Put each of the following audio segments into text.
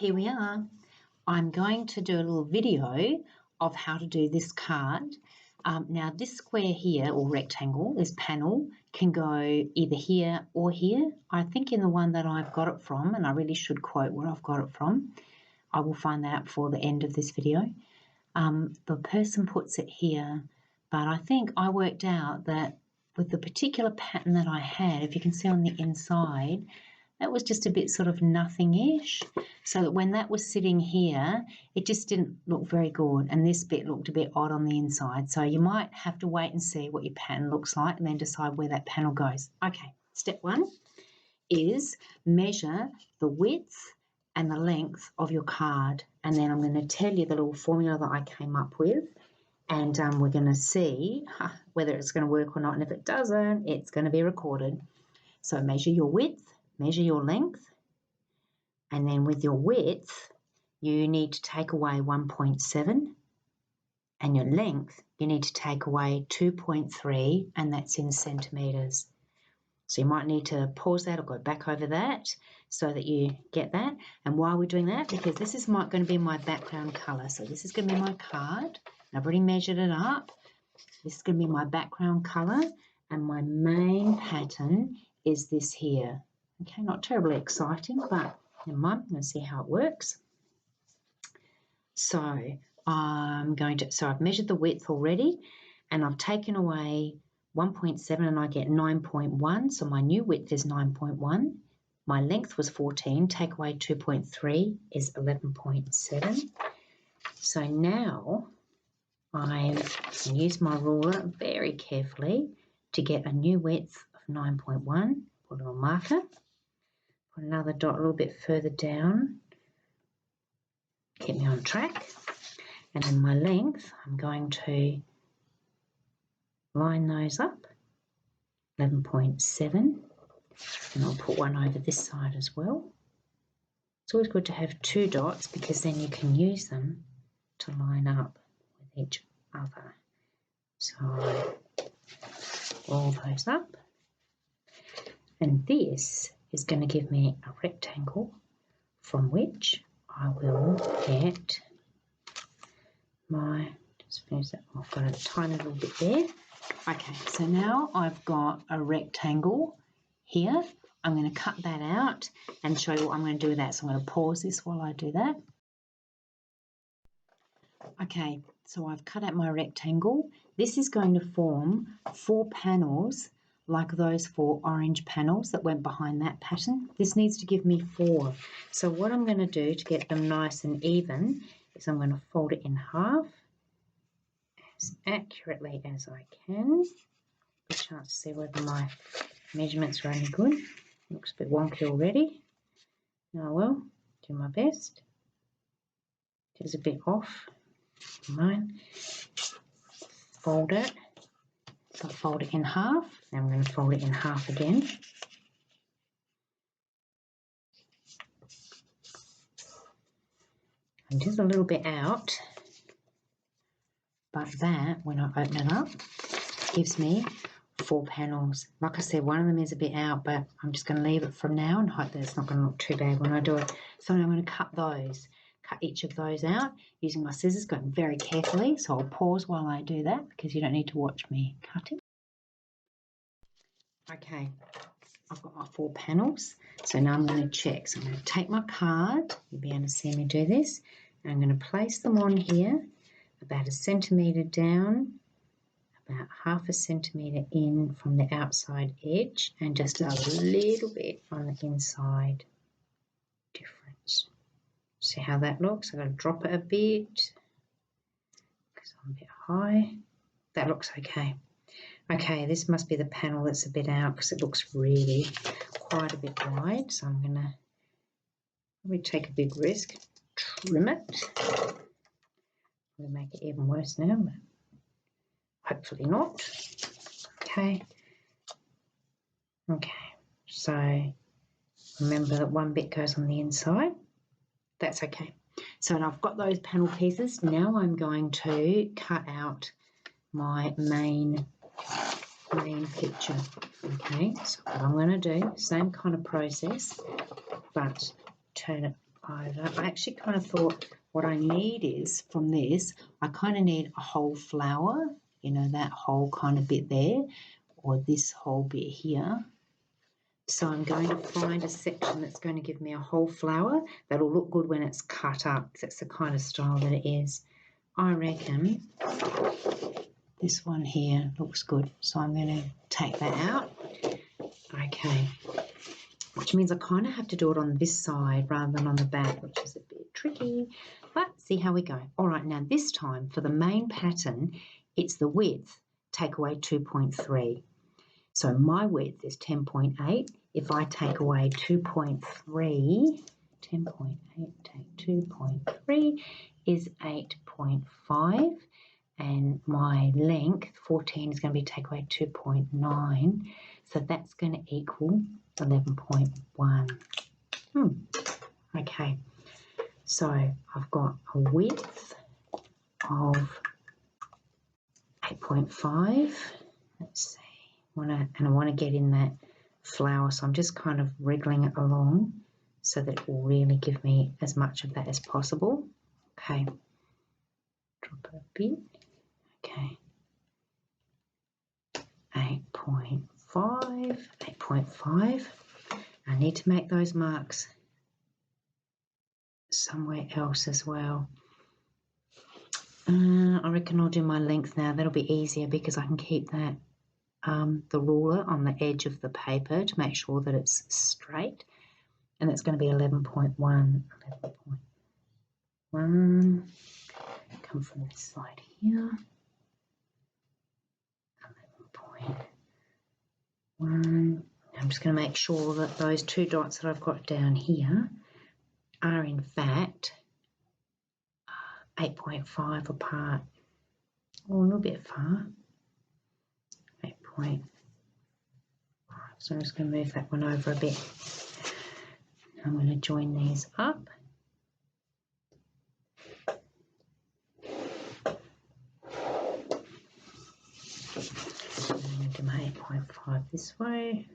here we are. I'm going to do a little video of how to do this card. Now this square here, or rectangle, this panel can go either here or here. I think in the one that I've got it from, and I really should quote where I've got it from, I will find that out for the end of this video. The person puts it here, but I think I worked out that with the particular pattern that I had, if you can see on the inside, that was just a bit sort of nothing-ish, so that when that was sitting here, it just didn't look very good, and this bit looked a bit odd on the inside. So you might have to wait and see what your pattern looks like and then decide where that panel goes. Okay, step one is measure the width and the length of your card, and then I'm going to tell you the little formula that I came up with, and we're going to see whether it's going to work or not, and if it doesn't, it's going to be recorded. So measure your width, measure your length, and then with your width, you need to take away 1.7, and your length, you need to take away 2.3, and that's in centimetres. So you might need to pause that or go back over that so that you get that. And why are we doing that? Because this is going to be my background colour. So this is going to be my card. I've already measured it up. This is going to be my background colour, and my main pattern is this here. Okay, not terribly exciting, but never mind. I'm going to see how it works. So I've measured the width already, and I've taken away 1.7 and I get 9.1. So my new width is 9.1. My length was 14. Take away 2.3 is 11.7. So now I've used my ruler very carefully to get a new width of 9.1. Put a little marker. Put another dot a little bit further down, keep me on track, and then my length, I'm going to line those up, 11.7, and I'll put one over this side as well. It's always good to have two dots because then you can use them to line up with each other. So roll those up, and this is going to give me a rectangle from which I will get my, just finish that, I've got a tiny little bit there. Okay, so now I've got a rectangle here. I'm going to cut that out and show you what I'm going to do with that. So I'm going to pause this while I do that. Okay, so I've cut out my rectangle. This is going to form 4 panels like those 4 orange panels that went behind that pattern. This needs to give me 4. So what I'm going to do to get them nice and even is I'm going to fold it in half as accurately as I can. Good chance to see whether my measurements are any good. Looks a bit wonky already. Oh well, do my best. It is a bit off. Mine. Fold it. So I fold it in half, and I'm going to fold it in half again. And just a little bit out, but that, when I open it up, gives me 4 panels. Like I said, one of them is a bit out, but I'm just going to leave it from now and hope that it's not going to look too bad when I do it. So I'm going to cut each of those out using my scissors, going very carefully. So I'll pause while I do that because you don't need to watch me cutting. Okay, I've got my 4 panels. So now I'm going to check. So I'm going to take my card. You'll be able to see me do this. And I'm going to place them on here about 1 centimetre down, about 1/2 centimetre in from the outside edge, and just a little bit on the inside difference. See how that looks? I'm going to drop it a bit because I'm a bit high. That looks okay. Okay, this must be the panel that's a bit out because it looks really quite a bit wide. So I'm going to probably take a big risk, trim it. I'm going to make it even worse now, but hopefully not. Okay. Okay, so remember that one bit goes on the inside. That's okay. So now I've got those panel pieces. Now I'm going to cut out my main picture. Okay, so what I'm going to do, same kind of process, but turn it over. I actually kind of thought what I need is from this, I kind of need a whole flower, you know, that whole kind of bit there, or this whole bit here. So I'm going to find a section that's going to give me a whole flower that'll look good when it's cut up, because it's the kind of style that it is. I reckon this one here looks good, so I'm going to take that out. Okay, which means I kind of have to do it on this side rather than on the back, which is a bit tricky, but see how we go. All right, now this time for the main pattern, it's the width, take away 2.3. So my width is 10.8. If I take away 2.3, 10.8 take 2.3 is 8.5. And my length, 14, is going to be take away 2.9. So that's going to equal 11.1. Okay, so I've got a width of 8.5. Let's see, and I want to get in that flower, so I'm just kind of wriggling it along so that it will really give me as much of that as possible. Okay, drop it a bit. Okay, 8.5, 8.5. I need to make those marks somewhere else as well. I reckon I'll do my length now. That'll be easier because I can keep that the ruler on the edge of the paper to make sure that it's straight. And it's going to be 11.1. 11.1. Come from this side here. 11.1. I'm just going to make sure that those two dots that I've got down here are in fact 8.5 apart. Oh, a little bit far. 8.5. So I'm just going to move that one over a bit. I'm going to join these up. I'm going to do my 8.5 this way.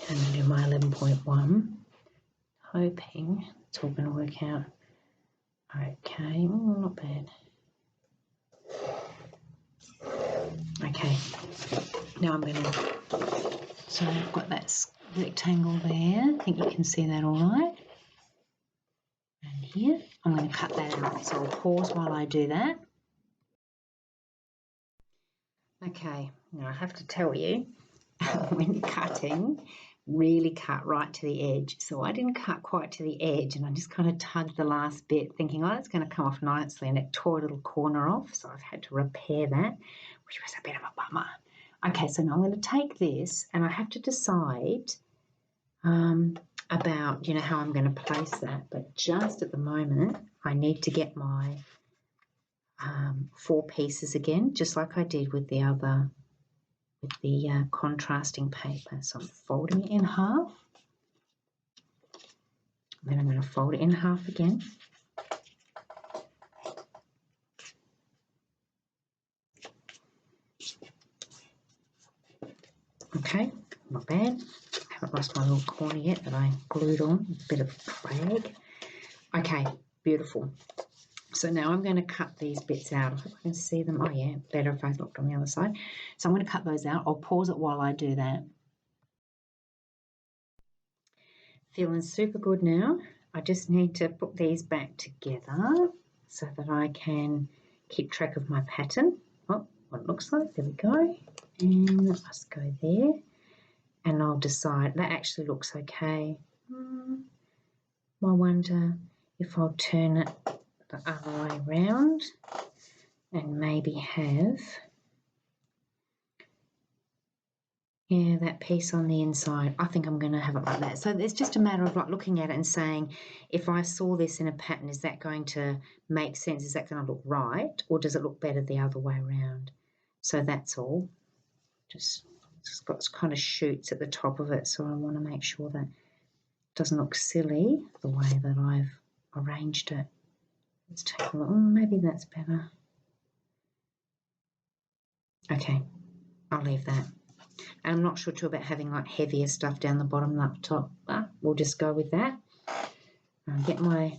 And do my 11.1, hoping it's all going to work out okay. Oh, not bad. Okay, now I'm going to, so I've got that rectangle there. I think you can see that all right. And here, I'm going to cut that out. So I'll pause while I do that. Okay, now I have to tell you, when cutting, really cut right to the edge. So I didn't cut quite to the edge, and I just kind of tugged the last bit thinking, oh, it's going to come off nicely, and it tore a little corner off. So I've had to repair that, which was a bit of a bummer. Okay, so now I'm going to take this and I have to decide about, you know, how I'm going to place that. But just at the moment, I need to get my 4 pieces again, just like I did with the other, with the contrasting paper. So I'm folding it in half. Then I'm going to fold it in half again. Okay, not bad. I haven't lost my little corner yet that I glued on. A bit of drag. Okay, beautiful. So now I'm going to cut these bits out. I hope I can see them. Oh yeah, better if I looked on the other side. So I'm going to cut those out. I'll pause it while I do that. Feeling super good now. I just need to put these back together so that I can keep track of my pattern. Oh, what it looks like. There we go. And let's go there. And I'll decide. That actually looks okay. I wonder if I'll turn it the other way round and maybe have, yeah, that piece on the inside. I think I'm going to have it like that. So it's just a matter of like looking at it and saying, if I saw this in a pattern, is that going to make sense? Is that going to look right? Or does it look better the other way around? So that's all. Just it's got kind of shoots at the top of it. So I want to make sure that it doesn't look silly the way that I've arranged it. Let's take a look. Maybe that's better. Okay, I'll leave that. And I'm not sure too about having like heavier stuff down the bottom and up top, but we'll just go with that. I'll get my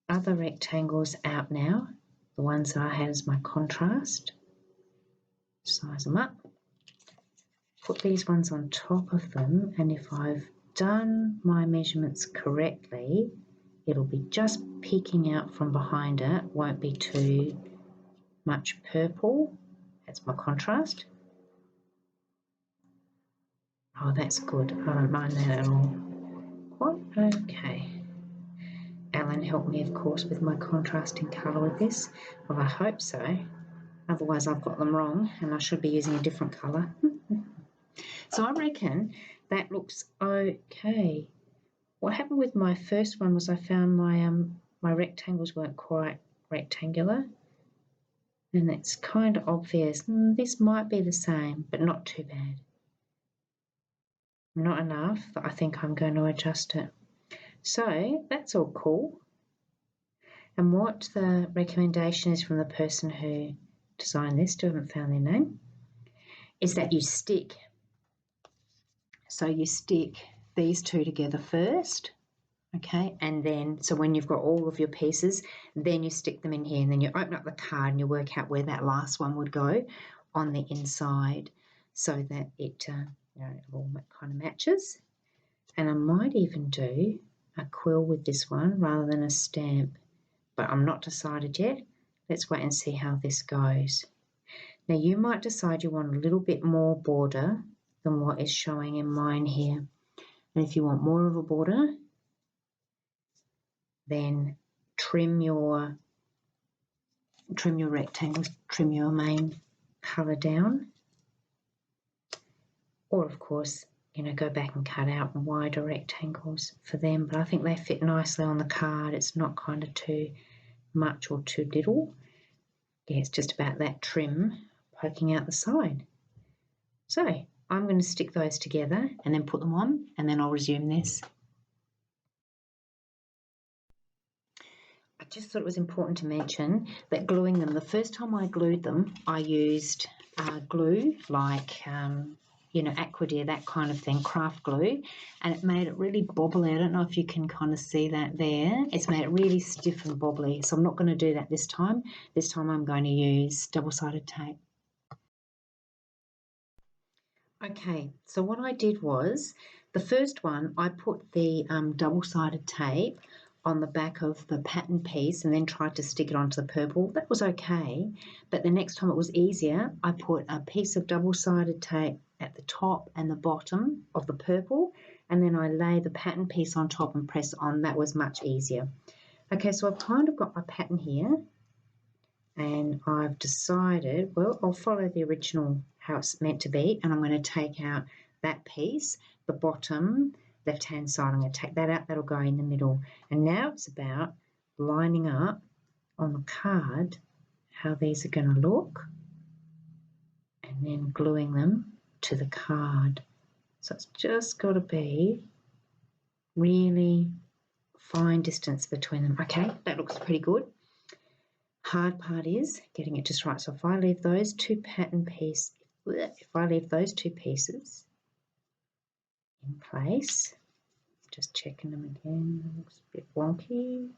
other rectangles out now, the ones that I had as my contrast. Size them up. Put these ones on top of them, and if I've done my measurements correctly, it'll be just peeking out from behind it, won't be too much purple. That's my contrast. Oh, that's good. I don't mind that at all. Quite okay. Alan helped me, of course, with my contrasting colour with this. Well, I hope so. Otherwise, I've got them wrong, and I should be using a different colour. So I reckon that looks okay. What happened with my first one was I found my rectangles weren't quite rectangular, and it's kind of obvious. This might be the same, but not too bad. Not enough that I think I'm going to adjust it. So that's all cool. And what the recommendation is from the person who designed this, still haven't found their name, is that you stick. So you stick these two together first, okay, and then so when you've got all of your pieces, then you stick them in here, and then you open up the card and you work out where that last one would go on the inside, so that it it all kind of matches. And I might even do a quill with this one rather than a stamp, but I'm not decided yet. Let's wait and see how this goes. Now you might decide you want a little bit more border than what is showing in mine here. And if you want more of a border, then trim your rectangles, trim your main colour down. Or of course, go back and cut out wider rectangles for them. But I think they fit nicely on the card. It's not kind of too much or too little. Yeah, it's just about that trim poking out the side. So I'm going to stick those together and then put them on, and then I'll resume this. I just thought it was important to mention that gluing them, the first time I glued them, I used glue like, Aquadear, that kind of thing, craft glue, and it made it really bobbly. I don't know if you can kind of see that there. It's made it really stiff and bobbly, so I'm not going to do that this time. This time I'm going to use double-sided tape. Okay, so what I did was, the first one, I put the double-sided tape on the back of the pattern piece and then tried to stick it onto the purple. That was okay, but the next time it was easier. I put a piece of double-sided tape at the top and the bottom of the purple, and then I lay the pattern piece on top and press on. That was much easier. Okay, so I've kind of got my pattern here, and I've decided, well, I'll follow the original, how it's meant to be, and I'm going to take out that piece, the bottom left-hand side. I'm going to take that out, that'll go in the middle. And now it's about lining up on the card how these are going to look, and then gluing them to the card. So it's just got to be really fine distance between them. Okay, that looks pretty good. Hard part is getting it just right. So if I leave those two pieces in place, just checking them again, that looks a bit wonky.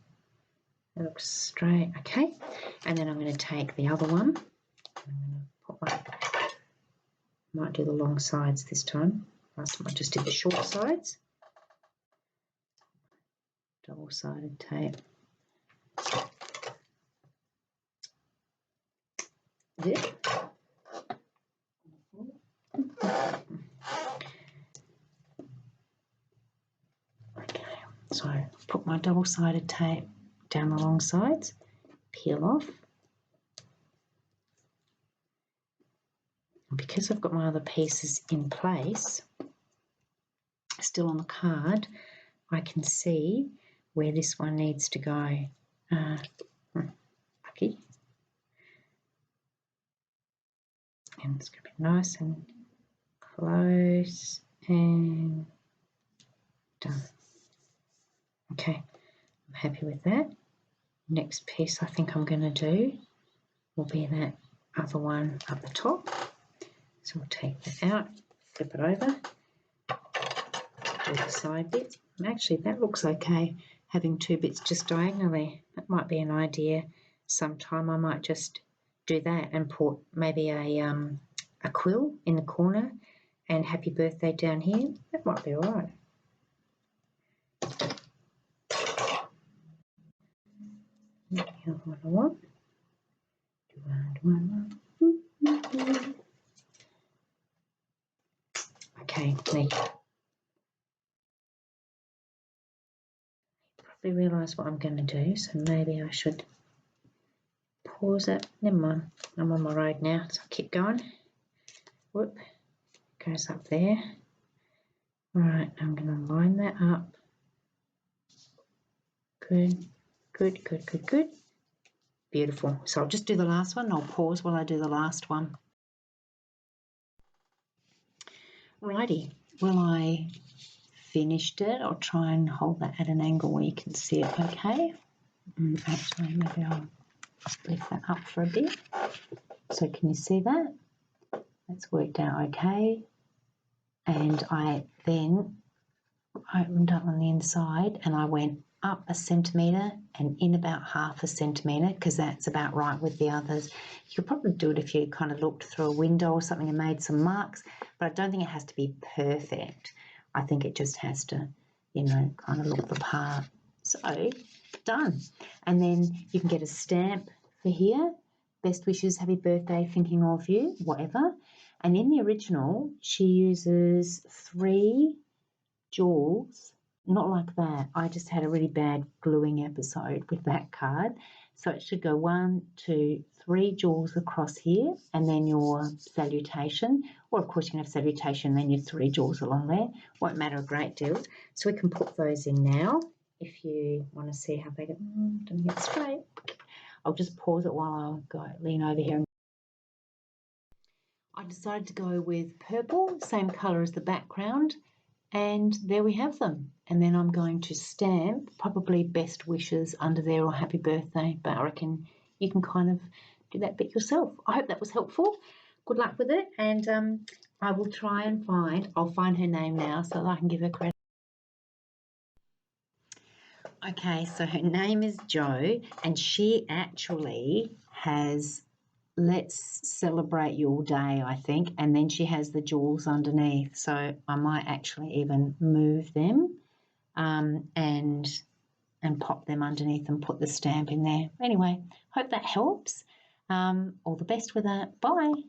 That looks straight. Okay, and then I'm going to take the other one. I'm going to put might do the long sides this time. Last time I just did the short sides. Double-sided tape. Yeah. Okay, so put my double-sided tape down the long sides, peel off. And because I've got my other pieces in place, still on the card, I can see where this one needs to go. Lucky. And it's going to be nice and close and done. Okay, I'm happy with that. Next piece I think I'm going to do will be that other one up the top. So we'll take that out, flip it over, do the side bit. Actually, that looks okay, having two bits just diagonally. That might be an idea. Sometime I might just do that and put maybe a quill in the corner and happy birthday down here. That might be all right. What I want. Okay, neat. Probably realise what I'm going to do, so maybe I should pause it. Never mind, I'm on my road now, so I'll keep going. Whoop, goes up there. Right, I'm going to line that up. Good, good, good, good, good. Beautiful. So I'll just do the last one. I'll pause while I do the last one. Righty, well, I finished it. I'll try and hold that at an angle where you can see it okay. Actually, maybe I'll lift that up for a bit. So can you see that? That's worked out okay. And I then opened up on the inside and I went up 1 centimetre and in about 0.5 centimetre, because that's about right with the others. You could probably do it if you kind of looked through a window or something and made some marks, but I don't think it has to be perfect. I think it just has to, you know, kind of look the part. So, done. And then you can get a stamp for here. Best wishes, happy birthday, thinking of you, whatever. And in the original, she uses 3 jewels. Not like that. I just had a really bad gluing episode with that card. So it should go 1, 2, 3 jewels across here and then your salutation. Or of course you can have salutation and then your 3 jewels along there. Won't matter a great deal. So we can put those in now if you want to see how they don't get straight. I'll just pause it while I lean over here. I decided to go with purple, same colour as the background. And there we have them. And then I'm going to stamp probably best wishes under there or happy birthday. But I reckon you can kind of do that bit yourself. I hope that was helpful. Good luck with it. And I will try and I'll find her name now so that I can give her credit. Okay, so her name is Jo and she actually has Let's Celebrate Your Day, I think, and then she has the jewels underneath. So I might actually even move them and pop them underneath and put the stamp in there. Anyway, hope that helps. All the best with it. Bye.